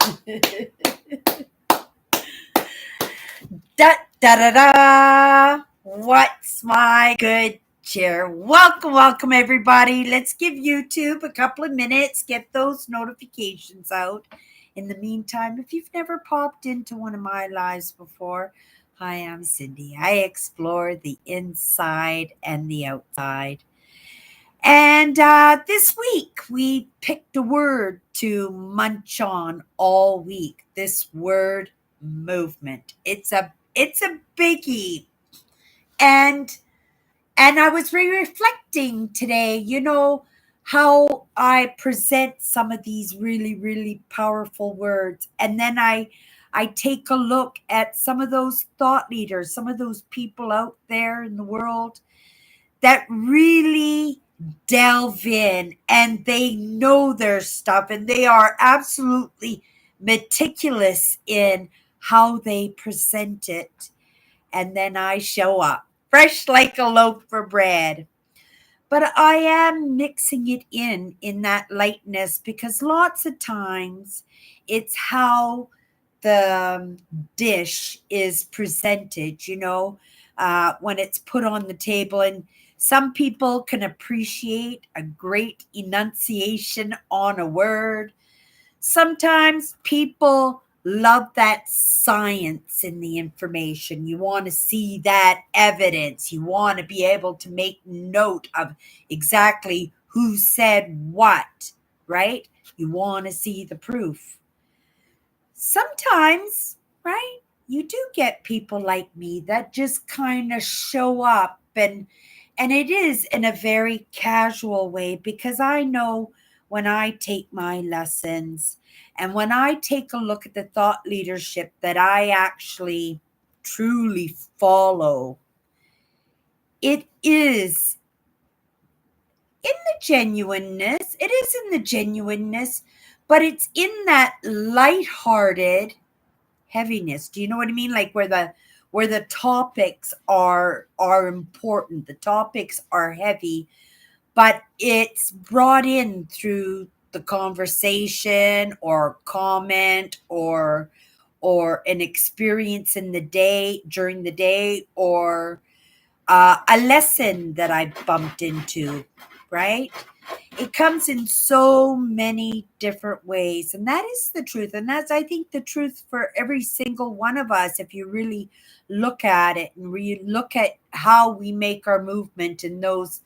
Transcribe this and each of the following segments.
Da da da da. What's my good cheer? Welcome, welcome, everybody. Let's give YouTube a couple of minutes, get those notifications out. In the meantime, if you've never popped into one of my lives before, hi, I'm Cindy. I explore the inside and the outside. And this week we picked a word to munch on all week. This word, movement. It's a biggie. And I was reflecting today, how I present some of these really, really powerful words. And then I take a look at some of those thought leaders, some of those people out there in the world that really delve in and they know their stuff and they are absolutely meticulous in how they present it. And then I show up fresh like a loaf of bread. But I am mixing it in that lightness because lots of times it's how the dish is presented, when it's put on the table. And some people can appreciate a great enunciation on a word. Sometimes people love that science in the information. You want to see that evidence. You want to be able to make note of exactly who said what, right? You want to see the proof. Sometimes, right? You do get people like me that just kind of show up and it is in a very casual way because I know when I take my lessons and when I take a look at the thought leadership that I actually truly follow, it is in the genuineness. It is in the genuineness, but it's in that lighthearted heaviness. Do you know what I mean? Like where the topics are important. The topics are heavy, but it's brought in through the conversation or comment or an experience in the day during the day or a lesson that I bumped into, right? It comes in so many different ways. And that is the truth. And that's, I think, the truth for every single one of us. If you really look at it and look at how we make our movement and those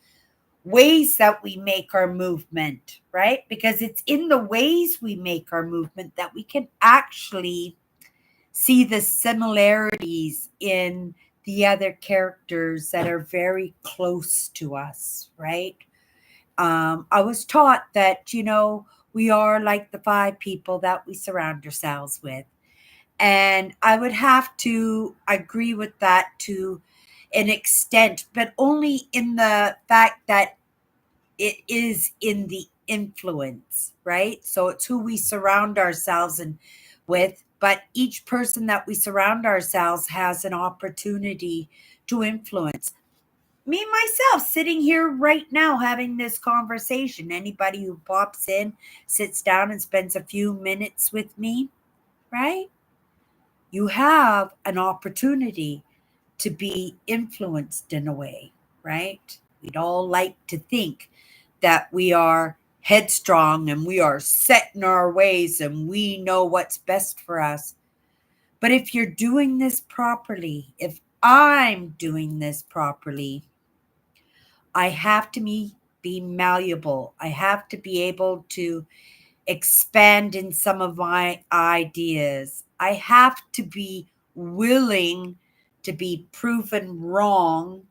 ways that we make our movement, right? Because it's in the ways we make our movement that we can actually see the similarities in the other characters that are very close to us, right? I was taught that, we are like the five people that we surround ourselves with. And I would have to agree with that to an extent, but only in the fact that it is in the influence, right? So it's who we surround ourselves with, but each person that we surround ourselves has an opportunity to influence. Me myself sitting here right now having this conversation. Anybody who pops in, sits down and spends a few minutes with me, right? You have an opportunity to be influenced in a way, right? We'd all like to think that we are headstrong and we are set in our ways and we know what's best for us. But if you're doing this properly, if I'm doing this properly, I have to be malleable. I have to be able to expand in some of my ideas. I have to be willing to be proven wrong.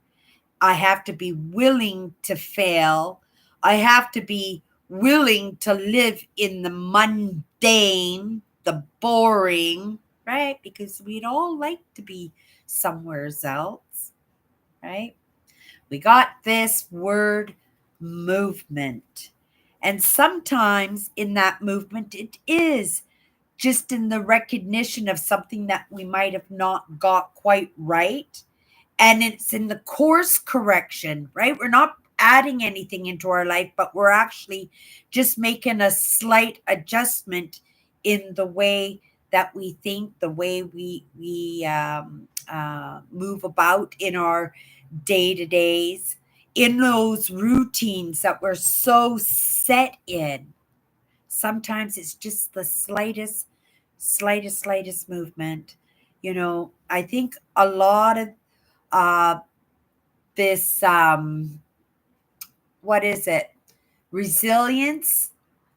I have to be willing to fail. I have to be willing to live in the mundane, the boring, right? Because we'd all like to be somewhere else, right? We got this word movement. And sometimes in that movement, it is just in the recognition of something that we might have not got quite right. And it's in the course correction, right? We're not adding anything into our life, but we're actually just making a slight adjustment in the way that we think, the way we move about in our day to days, in those routines that we're so set in. Sometimes it's just the slightest movement. I think a lot of uh, this, what is it? Resilience.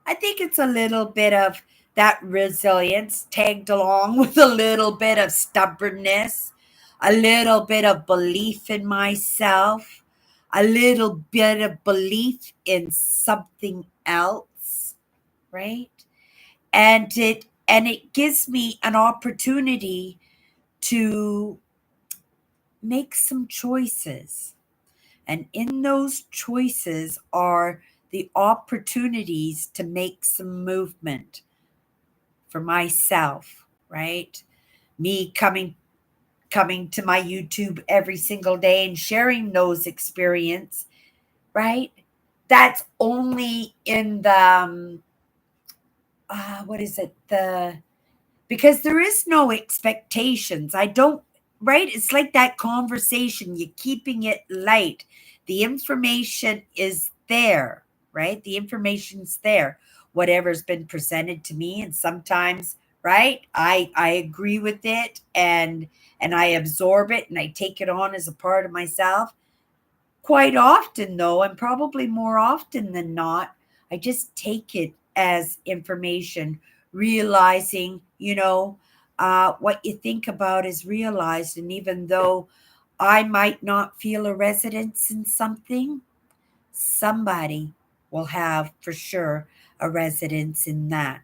I think it's a little bit of that resilience tagged along with a little bit of stubbornness, a little bit of belief in myself, a little bit of belief in something else, right? And it gives me an opportunity to make some choices. And in those choices are the opportunities to make some movement for myself, right? Me coming to my YouTube every single day and sharing those experience, right? That's only in the what is it? The Because there is no expectations. I don't, right? It's like that conversation, you're keeping it light. The information is there, right? The information's there. Whatever's been presented to me, and sometimes, right? I agree with it, and I absorb it and I take it on as a part of myself. Quite often, though, and probably more often than not, I just take it as information, realizing, what you think about is realized. And even though I might not feel a resonance in something, somebody will have for sure a resonance in that.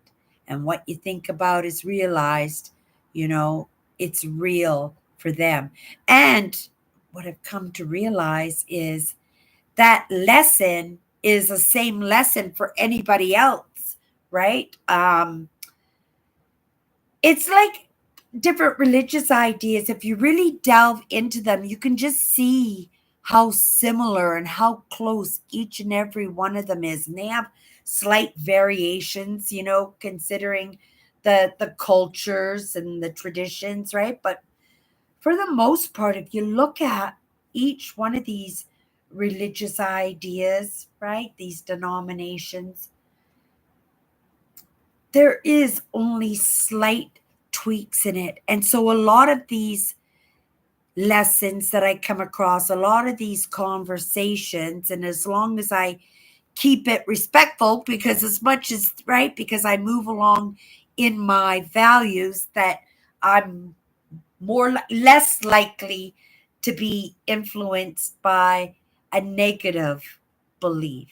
And what you think about is realized, you know, it's real for them. And what I've come to realize is that lesson is the same lesson for anybody else, right? It's like different religious ideas. If you really delve into them, you can just see how similar and how close each and every one of them is. And they have slight variations, considering the cultures and the traditions, right? But for the most part, if you look at each one of these religious ideas, right, these denominations, there is only slight tweaks in it. And so a lot of these lessons that I come across, a lot of these conversations, and as long as I keep it respectful, because as much as, right, because I move along in my values, that I'm less likely to be influenced by a negative belief.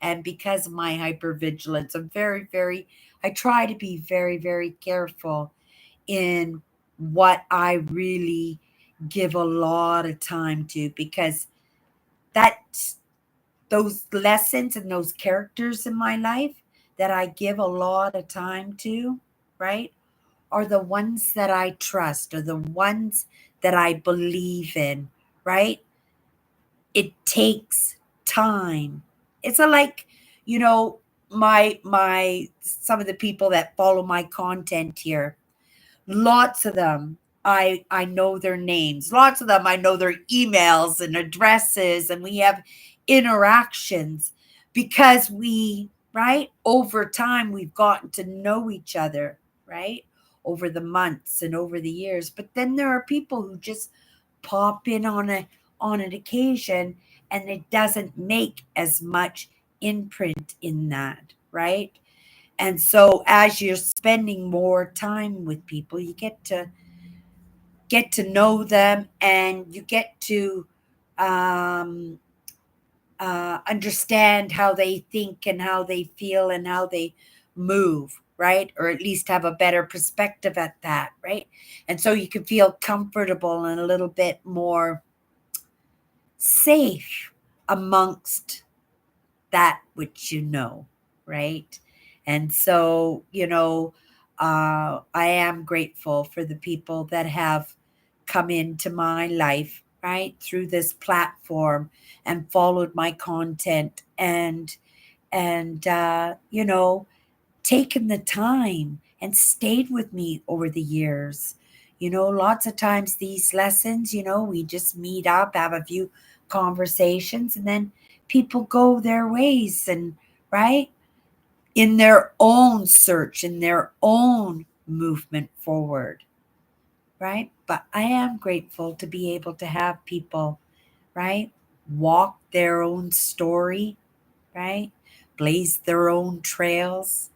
And because of my hypervigilance, I try to be very, very careful in what I really give a lot of time to, because that's those lessons and those characters in my life that I give a lot of time to, right, are the ones that I trust, are the ones that I believe in, right? It takes time. It's a like, you know, my some of the people that follow my content here, lots of them I know their names. Lots of them I know their emails and addresses, and we have interactions because right, over time we've gotten to know each other, right? Over the months and over the years. But then there are people who just pop in on an occasion, and it doesn't make as much imprint in that, right? And so as you're spending more time with people, you get to know them, and you get to um, understand how they think and how they feel and how they move, right? Or at least have a better perspective at that, right? And so you can feel comfortable and a little bit more safe amongst that which you know, right? And so, I am grateful for the people that have come into my life, right, through this platform and followed my content, and taken the time and stayed with me over the years. Lots of times these lessons, we just meet up, have a few conversations, and then people go their ways and, right, in their own search, in their own movement forward, right? But I am grateful to be able to have people, right, walk their own story, right, blaze their own trails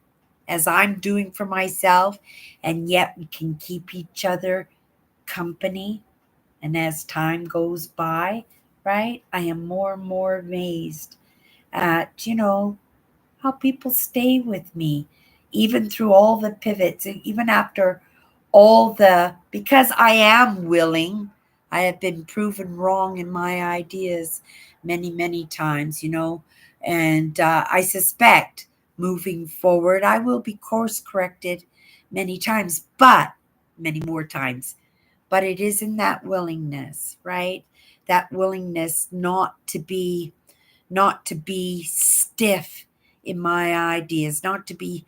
as I'm doing for myself, and yet we can keep each other company. And as time goes by, right, I am more and more amazed at, how people stay with me, even through all the pivots, and even after all because I am willing, I have been proven wrong in my ideas many, many times, and I suspect moving forward, I will be course corrected many times, but many more times. But it is in that willingness, right? That willingness not to be stiff in my ideas, not to be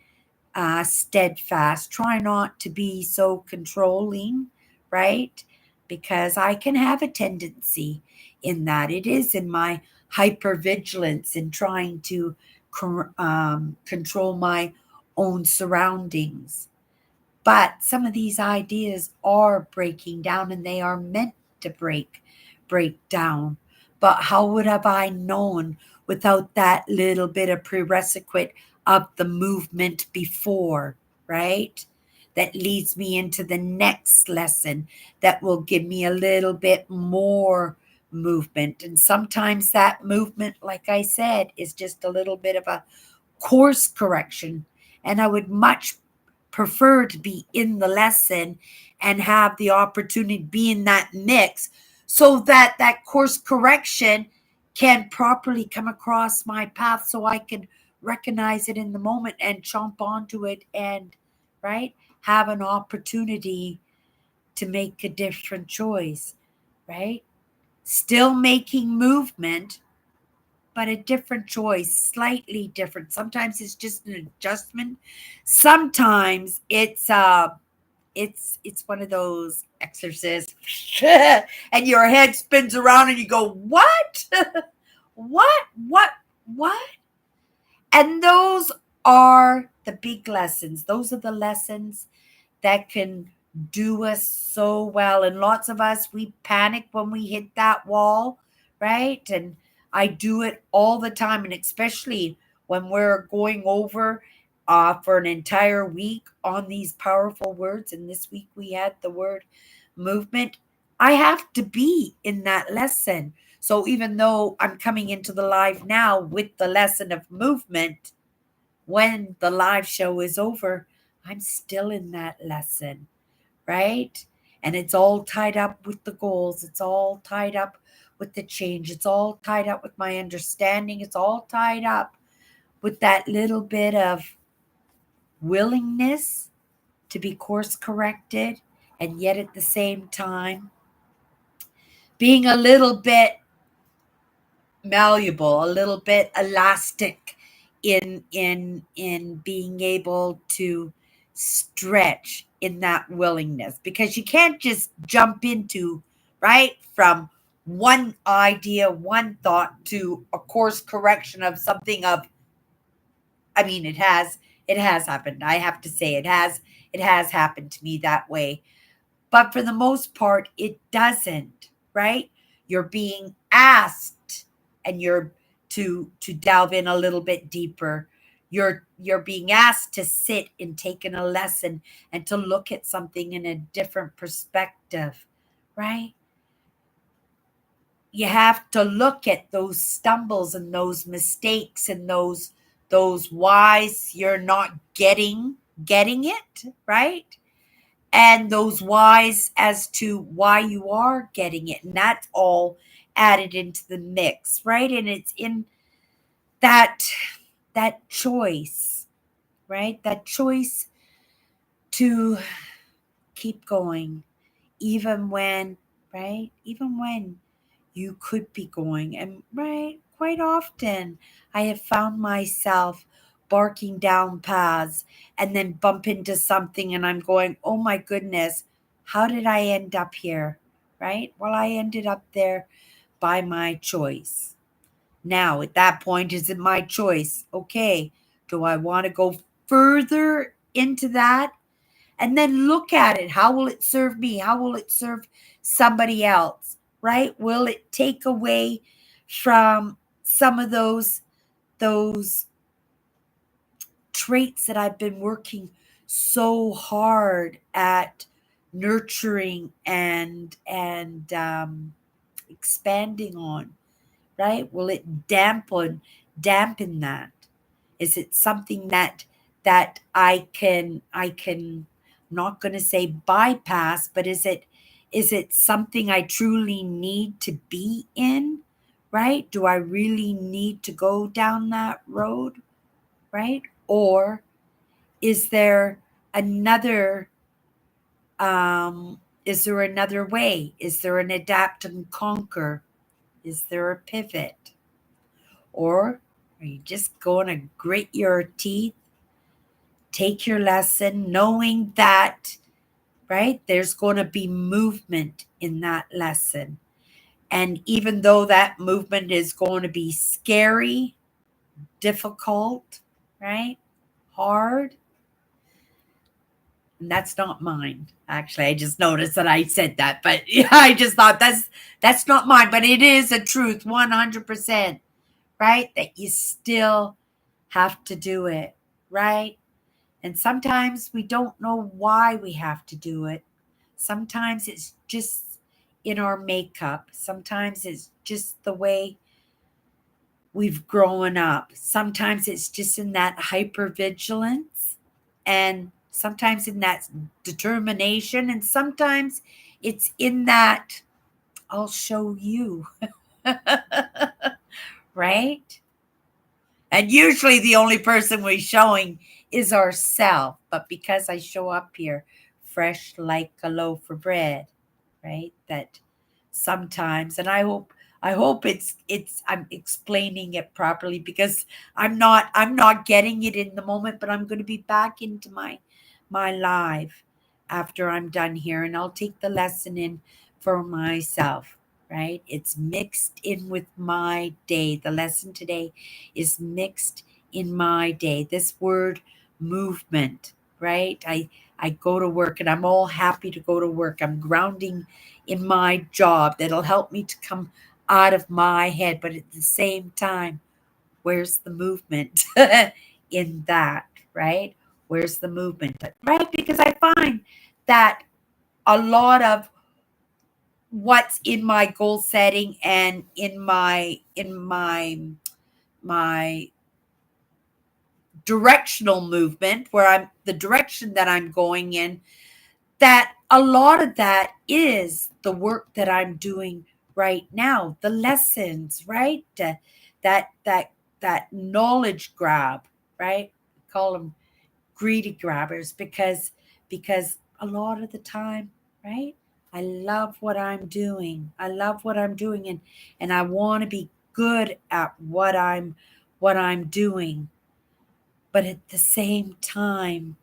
steadfast. Try not to be so controlling, right? Because I can have a tendency in that. It is in my hypervigilance in trying to control my own surroundings. But some of these ideas are breaking down, and they are meant to break down. But how would have I known without that little bit of prerequisite of the movement before, right? That leads me into the next lesson that will give me a little bit more movement. And sometimes that movement, like I said, is just a little bit of a course correction. And I would much prefer to be in the lesson and have the opportunity to be in that mix so that that course correction can properly come across my path so I can recognize it in the moment and chomp onto it and, right, have an opportunity to make a different choice, right? Still making movement, but a different choice, slightly different. Sometimes it's just an adjustment. Sometimes it's one of those exorcists, and your head spins around and you go, "What? What? What?" And those are the big lessons. Those are the lessons that can do us so well. And lots of us, we panic when we hit that wall, right? And I do it all the time. And especially when we're going over for an entire week on these powerful words. And this week we had the word movement. I have to be in that lesson. So even though I'm coming into the live now with the lesson of movement, when the live show is over, I'm still in that lesson, right? And it's all tied up with the goals. It's all tied up with the change. It's all tied up with my understanding. It's all tied up with that little bit of willingness to be course corrected, and yet at the same time being a little bit malleable, a little bit elastic in being able to stretch in that willingness, because you can't just jump into, right, from one idea, one thought to a course correction of something of, I mean, it has happened. I have to say it has happened to me that way. But for the most part, it doesn't, right? You're being asked, and you're to delve in a little bit deeper. You're being asked to sit and take in a lesson and to look at something in a different perspective, right? You have to look at those stumbles and those mistakes and those whys you're not getting it, right? And those whys as to why you are getting it. And that's all added into the mix, right? And it's in that that choice, right? That choice to keep going, even when, right? Even when you could be going. And right, quite often I have found myself barking down paths and then bump into something and I'm going, oh my goodness, how did I end up here? Right? Well, I ended up there by my choice. Now, at that point, is it my choice? Okay, do I want to go further into that? And then look at it. How will it serve me? How will it serve somebody else? Right? Will it take away from some of those traits that I've been working so hard at nurturing and expanding on? Right? Will it dampen that? Is it something that I can I'm not going to say bypass, but is it something I truly need to be in? Right? Do I really need to go down that road? Right? Or is there another is there another way? Is there an adapt and conquer? Is there a pivot? Or are you just going to grit your teeth, take your lesson, knowing that, right, there's going to be movement in that lesson? And even though that movement is going to be scary, difficult, right, hard, and that's not mine. Actually, I just noticed that I said that, but I just thought that's not mine, but it is a truth 100%, right? That you still have to do it, right? And sometimes we don't know why we have to do it. Sometimes it's just in our makeup. Sometimes it's just the way we've grown up. Sometimes it's just in that hypervigilance, and sometimes in that determination, and sometimes it's in that I'll show you, right? And usually the only person we're showing is ourself. But because I show up here fresh like a loaf of bread, right? That sometimes, and I hope it's I'm explaining it properly, because I'm not getting it in the moment, but I'm going to be back into my live after I'm done here, and I'll take the lesson in for myself, right? It's mixed in with my day. The lesson today is mixed in my day. This word movement, right? I go to work and I'm all happy to go to work. I'm grounding in my job that'll help me to come out of my head. But at the same time, where's the movement in that, right? Where's the movement, right? Because I find that a lot of what's in my goal setting and in my directional movement, where I'm the direction that I'm going in, that a lot of that is the work that I'm doing right now, the lessons, right? That knowledge grab, right? We call them greedy grabbers, because a lot of the time, right? I love what I'm doing. I love what I'm doing, and I want to be good at what I'm doing. But at the same time,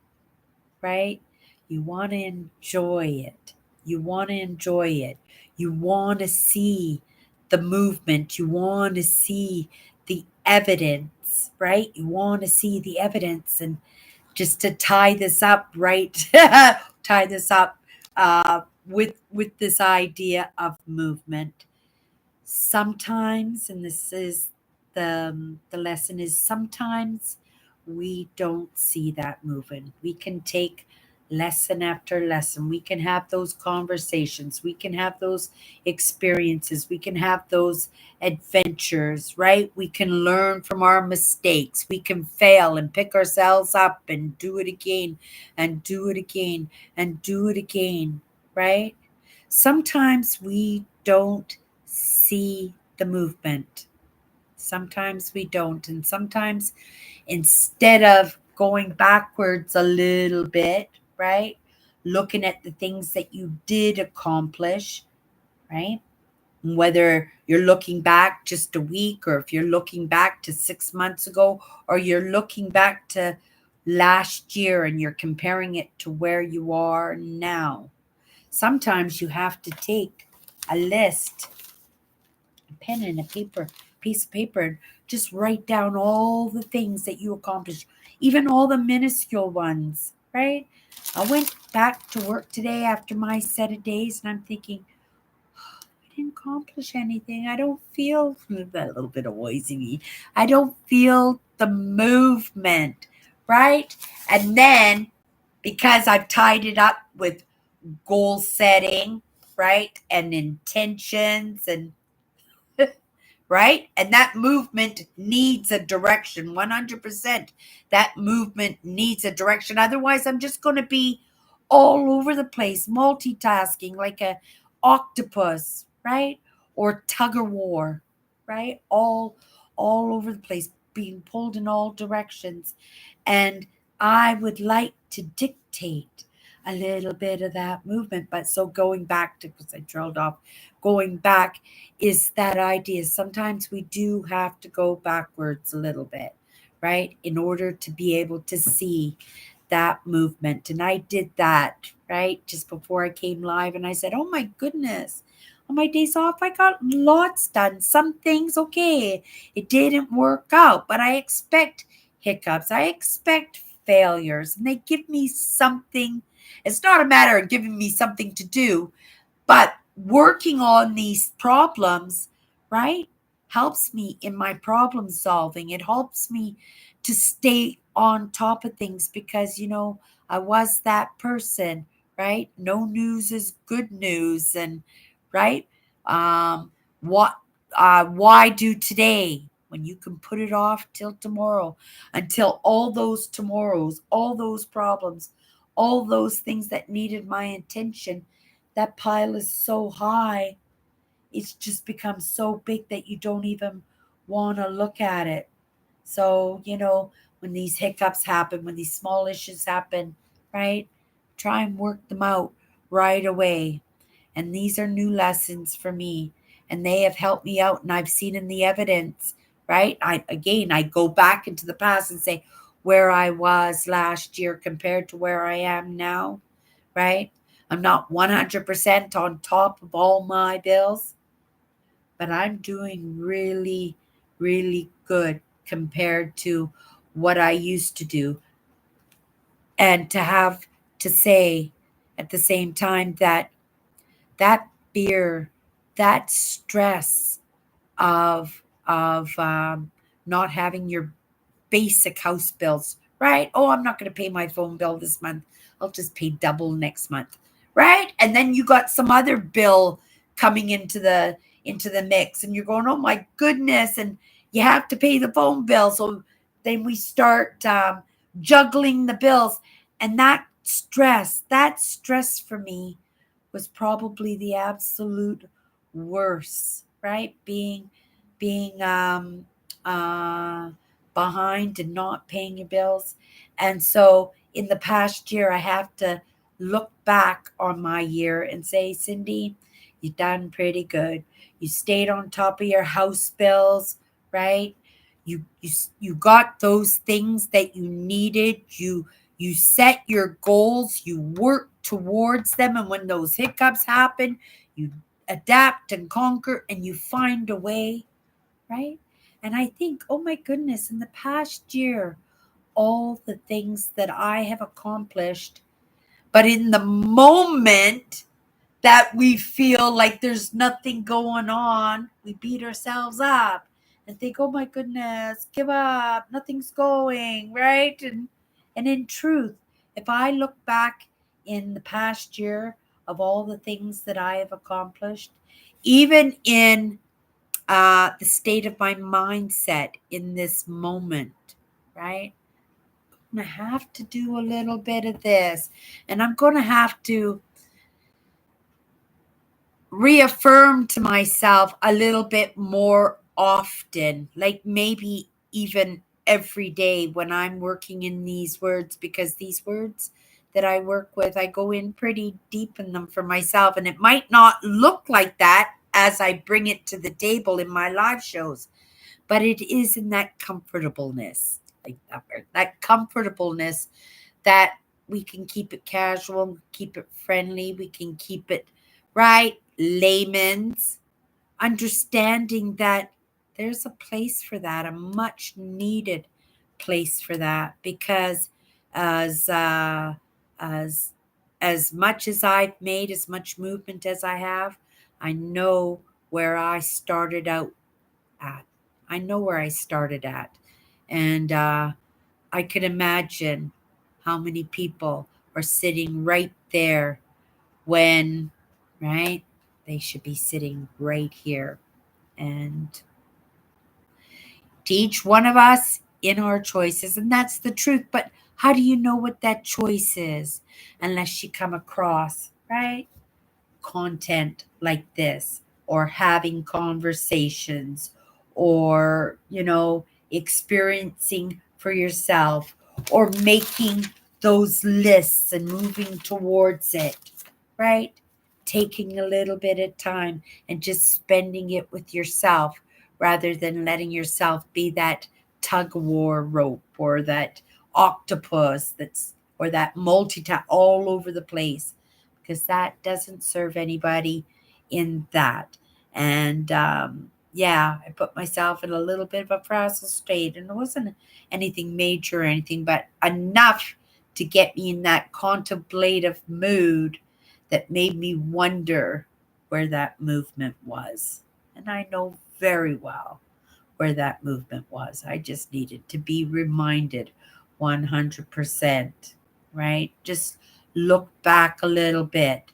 right? You want to enjoy it. You want to enjoy it. You want to see the movement. You want to see the evidence, right? You want to see the evidence. And just to tie this up, right? Tie this up with this idea of movement. Sometimes, and this is the lesson, is sometimes we don't see that moving. We can take lesson after lesson. We can have those conversations. We can have those experiences. We can have those adventures, right? We can learn from our mistakes. We can fail and pick ourselves up and do it again and do it again and do it again, right? Sometimes we don't see the movement. Sometimes we don't. And sometimes, instead of going backwards a little bit, right? Looking at the things that you did accomplish, right? whether you're looking back just a week, or if you're looking back to 6 months ago, or you're looking back to last year and you're comparing it to where you are now. Sometimes you have to take a list, a pen and a piece of paper, and just write down all the things that you accomplished, even all the minuscule ones, right? I went back to work today after my set of days, and I'm thinking, I didn't accomplish anything. I don't feel that little bit of noisy me. I don't feel the movement, right? And then because I've tied it up with goal setting, right? And intentions, and right? And that movement needs a direction, 100%. That movement needs a direction. Otherwise, I'm just going to be all over the place, multitasking like a octopus, right? Or tug of war, right? All over the place, being pulled in all directions. And I would like to dictate a little bit of that movement. But so going back to, because I trailed off, going back is that idea. Sometimes we do have to go backwards a little bit, right? In order to be able to see that movement. And I did that, right? Just before I came live. And I said, oh my goodness, on my days off, I got lots done. Some things, okay, it didn't work out, but I expect hiccups. I expect failures, and they give me something. It's not a matter of giving me something to do, but working on these problems, right, helps me in my problem solving. It helps me to stay on top of things because, I was that person, right? No news is good news. And, right? What, why do today when you can put it off till tomorrow, until all those tomorrows, all those problems, all those things that needed my attention, that pile is so high, it's just become so big that you don't even want to look at it. So, when these hiccups happen, when these small issues happen, right, try and work them out right away. And these are new lessons for me, and they have helped me out, and I've seen in the evidence, right? I go back into the past and say where I was last year compared to where I am now, right? I'm not 100% on top of all my bills, but I'm doing really, really good compared to what I used to do. And to have to say at the same time that that fear, that stress of not having your basic house bills, right? Oh, I'm not going to pay my phone bill this month. I'll just pay double next month, right? And then you got some other bill coming into the mix, and you're going, oh my goodness, and you have to pay the phone bill. So then we start juggling the bills, and that stress for me was probably the absolute worst, right? Being uh behind and not paying your bills. And so in the past year, I have to look back on my year and say, Cindy, you done pretty good. You stayed on top of your house bills, right? You got those things that you needed. You set your goals, you work towards them, and when those hiccups happen, you adapt and conquer and you find a way, right? And I think, oh my goodness, in the past year, all the things that I have accomplished, but in the moment that we feel like there's nothing going on, we beat ourselves up and think, oh my goodness, give up, nothing's going, right? And in truth, if I look back in the past year of all the things that I have accomplished, even in the state of my mindset in this moment, right? I'm going to have to do a little bit of this, and I'm going to have to reaffirm to myself a little bit more often, like maybe even every day when I'm working in these words, because these words that I work with, I go in pretty deep in them for myself, and it might not look like that as I bring it to the table in my live shows. But it is in that comfortableness, like that comfortableness that we can keep it casual, keep it friendly, we can keep it right, layman's, understanding that there's a place for that, a much needed place for that, because as as as much as I've made, as much movement as I have, I know where I started out at. I know where I started at. And I could imagine how many people are sitting right there when, right? They should be sitting right here. And to each one of us in our choices, and that's the truth. But how do you know what that choice is unless you come across, right? Content like this, or having conversations, or experiencing for yourself, or making those lists and moving towards it, right? Taking a little bit of time and just spending it with yourself, rather than letting yourself be that tug of war rope, or that octopus that's, or that multitask all over the place, because that doesn't serve anybody in that. And yeah, I put myself in a little bit of a frazzled state, and it wasn't anything major or anything, but enough to get me in that contemplative mood that made me wonder where that movement was. And I know very well where that movement was. I just needed to be reminded 100%, right? Just look back a little bit,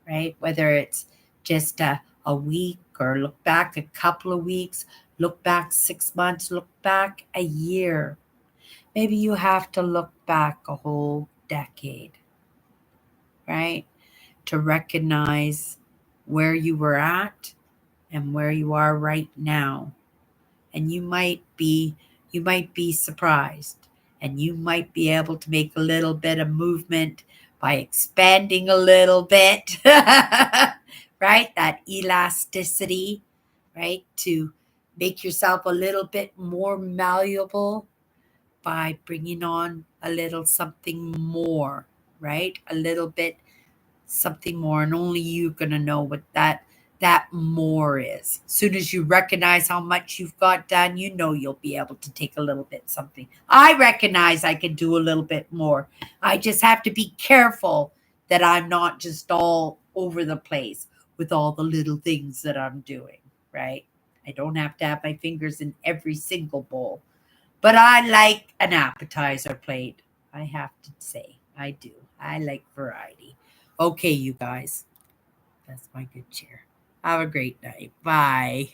right? Whether it's just a week, or look back a couple of weeks, look back 6 months, look back a year. Maybe you have to look back a whole decade, right? To recognize where you were at and where you are right now. And you might be surprised, and you might be able to make a little bit of movement by expanding a little bit, right? That elasticity, right? To make yourself a little bit more malleable by bringing on a little something more, right? A little bit something more, and only you're going to know what that more is. As soon as you recognize how much you've got done, you'll be able to take a little bit something. I recognize I can do a little bit more. I just have to be careful that I'm not just all over the place with all the little things that I'm doing, right? I don't have to have my fingers in every single bowl, but I like an appetizer plate. I have to say, I do. I like variety. Okay, you guys, that's my good cheer. Have a great night. Bye.